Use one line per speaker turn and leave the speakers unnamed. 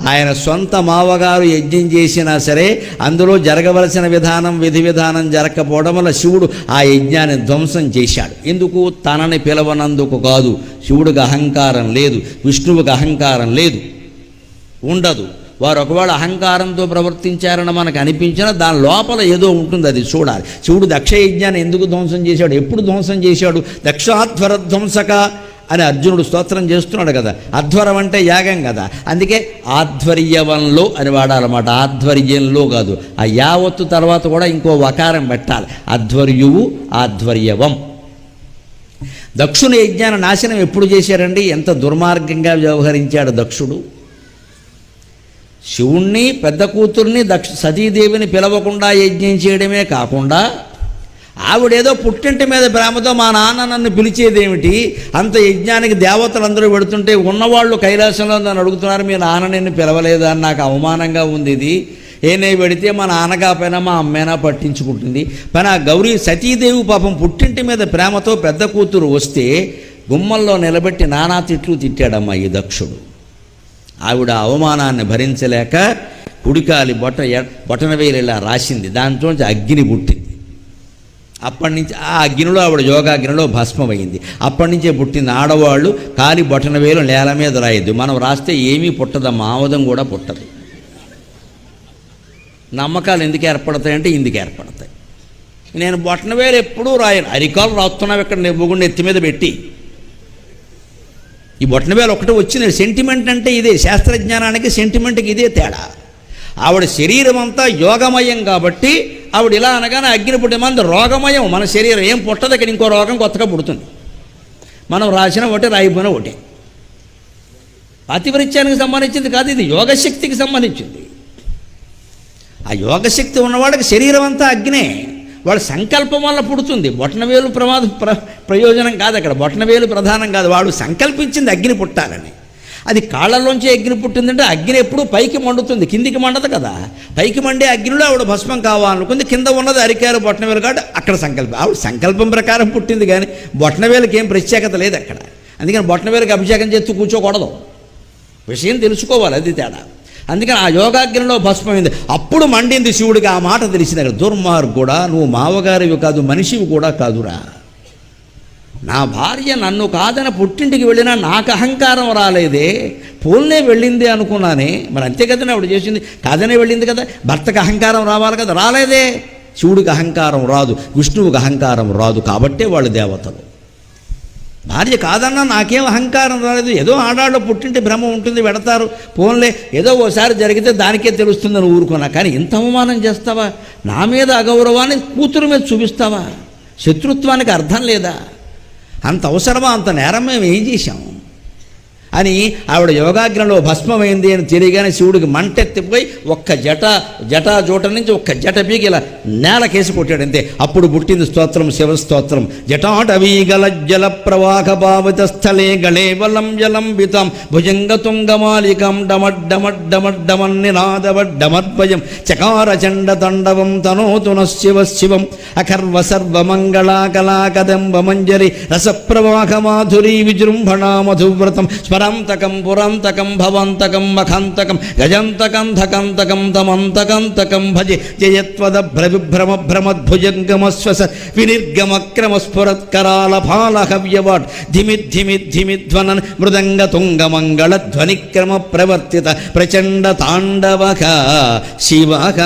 ఆయన సొంత మావగారు యజ్ఞం చేసినా సరే అందులో జరగవలసిన విధానం విధి విధానం జరగకపోవడం వల్ల శివుడు ఆ యజ్ఞాన్ని ధ్వంసం చేశాడు. ఎందుకు? తనని పిలవనందుకు కాదు. శివుడికి అహంకారం లేదు, విష్ణువుకి అహంకారం లేదు, ఉండదు. వారు ఒకవేళ అహంకారంతో ప్రవర్తించారని మనకు అనిపించినా దాని లోపల ఏదో ఉంటుంది, అది చూడాలి. శివుడు దక్ష యజ్ఞాన్ని ఎందుకు ధ్వంసం చేశాడు, ఎప్పుడు ధ్వంసం చేశాడు? దక్షాధ్వర ధ్వంసక అని అర్జునుడు స్తోత్రం చేస్తున్నాడు కదా. అధ్వరం అంటే యాగం కదా, అందుకే ఆధ్వర్యవంలో అని వాడాలన్నమాట. ఆధ్వర్యంలో కాదు, ఆ యావత్తు తర్వాత కూడా ఇంకో వకారం పెట్టాలి. అధ్వర్యువు ఆధ్వర్యవం. దక్షుని యజ్ఞాన నాశనం ఎప్పుడు చేశారండి? ఎంత దుర్మార్గంగా వ్యవహరించాడు దక్షుడు. శివుణ్ణి పెద్ద కూతుర్ని సతీదేవిని పిలవకుండా యజ్ఞం చేయడమే కాకుండా ఆవిడేదో పుట్టింటి మీద ప్రేమతో మా నాన్న నన్ను పిలిచేదేమిటి, అంత యజ్ఞానికి దేవతలందరూ పెడుతుంటే ఉన్నవాళ్ళు కైలాసంలో నన్ను అడుగుతున్నారు మీ నాన్న నిన్ను పిలవలేదా అని నాకు అవమానంగా ఉంది. ఇది ఏనే పెడితే మా నాన్న కాకపోయినా మా అమ్మేనా పట్టించుకుంటుంది. పని ఆ గౌరీ సతీదేవి పాపం పుట్టింటి మీద ప్రేమతో పెద్ద కూతురు వస్తే గుమ్మల్లో నిలబెట్టి నానా తిట్లు తిట్టాడమ్మా ఈ దక్షుడు. ఆవిడ అవమానాన్ని భరించలేక కుడికాలి బొటన వేలేలా రాసింది, దాంట్లోంచి అగ్ని పుట్టింది. అప్పటి నుంచి ఆ అగ్నిలో ఆవిడ యోగాగ్నిలో భస్మమైంది. అప్పటి నుంచే పుట్టింది. ఆడవాళ్ళు కాలి బొటన వేలు నేల మీద రాయద్దు. మనం రాస్తే ఏమీ పుట్టదమ్మా, ఆమోదం కూడా పుట్టదు. నమ్మకాలు ఎందుకు ఏర్పడతాయంటే ఇందుకు ఏర్పడతాయి. నేను బొటన వేలు ఎప్పుడూ రాయను, అరికాలు రాస్తున్నావు ఇక్కడ నెవ్వుగుండి ఎత్తి మీద పెట్టి. ఈ బొటన వేలు ఒకటి వచ్చింది. సెంటిమెంట్ అంటే ఇదే, శాస్త్రజ్ఞానానికి సెంటిమెంట్కి ఇదే తేడా. ఆవిడ శరీరం అంతా యోగమయం కాబట్టి ఆవిడ ఇలా అనగానే అగ్ని పుట్టే. మంది రోగమయం, మన శరీరం ఏం పుట్టదు, ఇక్కడ ఇంకో రోగం కొత్తగా పుడుతుంది. మనం రాసిన ఒకటి రాయిపోయిన ఒకటి. పాతివ్రత్యానికి సంబంధించింది కాదు, ఇది యోగశక్తికి సంబంధించింది. ఆ యోగశక్తి ఉన్నవాడికి శరీరం అంతా అగ్నే, వాడు సంకల్పం వల్ల పుడుతుంది. బొటనవేలు ప్రయోజనం కాదు అక్కడ, బొటనవేలు ప్రధానం కాదు. వాడు సంకల్పించింది అగ్ని పుట్టాలని. అది కాళ్ళలోంచి అగ్ని పుట్టిందంటే అగ్ని ఎప్పుడు పైకి మండుతుంది, కిందికి మండదు కదా. పైకి మండే అగ్నిలో ఆవిడ భస్మం కావాలనుకుంది, కింద ఉన్నది అరికారు బొటనవేలు కాబట్టి అక్కడ సంకల్పం. ఆవిడ సంకల్పం ప్రకారం పుట్టింది కానీ బొటనవేలుకి ఏం ప్రత్యేకత లేదు అక్కడ. అందుకని బొటనవేలుకి అభిషేకం చేస్తూ కూర్చోకూడదు, విషయం తెలుసుకోవాలి, అది తేడా. అందుకని ఆ యోగాగ్నిలో భస్మైంది. అప్పుడు మండింది శివుడికి. ఆ మాట తెలిసింది అక్కడ, దుర్మార్గుడా, నువ్వు మావగారివి కాదు, మనిషివి కూడా కాదురా. నా భార్య నన్ను కాదని పుట్టింటికి వెళ్ళినా నాకు అహంకారం రాలేదే, పోల్నే వెళ్ళింది అనుకున్నానే. మరి అంతే కదనే ఆవిడ చేసింది, కాదనే వెళ్ళింది కదా. భర్తకు అహంకారం రావాలి కదా, రాలేదే. శివుడికి అహంకారం రాదు, విష్ణువుకి అహంకారం రాదు, కాబట్టే వాళ్ళు దేవతలు. భార్య కాదన్నా నాకేం అహంకారం రాలేదు, ఏదో ఆడాళ్ళు పుట్టింటి భ్రమ ఉంటుంది, పెడతారు, పోన్లే ఏదో ఓసారి జరిగితే దానికే తెలుస్తుందని ఊరుకున్నా. కానీ ఇంత అవమానం చేస్తావా, నా మీద అగౌరవాన్ని కూతురు మీద చూపిస్తావా? శత్రుత్వానికి అర్థం లేదా? అంత అవసరమా? అంత నేరం మేము ఏం చేశాము అని ఆవిడ యోగాగ్నిలో భస్మమైంది అని తెలియగానే శివుడికి మంటెత్తిపోయి ఒక్క జటా నుంచి ఒక్క జట పీకి ఇలా నేలకేసి కొట్టాడు అంతే. అప్పుడు పుట్టింది స్తోత్రం, శివస్తోత్రం. జటాటవీగల జల ప్రవాహ భావిత స్థలే గళే బలం జలంబితం భుజంగతుంగమాలికం డమడ్డమడ్డమడ్డమన్నినాదవడ్డమద్వయం చకార చండ తండవం తనోతు శివ శివం అఖర్వ సర్వమంగళాకలాకదంబ మంజరి రసప్రవాహ మాధురీ విజృంభణా మధువ్రతం స్మరంతకం పురంతకం భవంతకం మఖంతకం గజంతకం ధకంతకం తమంతకంతకం భజే జయత్వద భ్రవిభ్రమ భ్రమద్భుజంగమశ్వస వినిర్గమక్రమస్ఫురత్కరాల పాలహవ్యవాట్ ధిమిద్ధిమిద్ధిమిధ్వనన్ మృదంగ తుంగమంగళ ధ్వనిక్రమ ప్రవర్తిత ప్రచండ తాండవక శివక.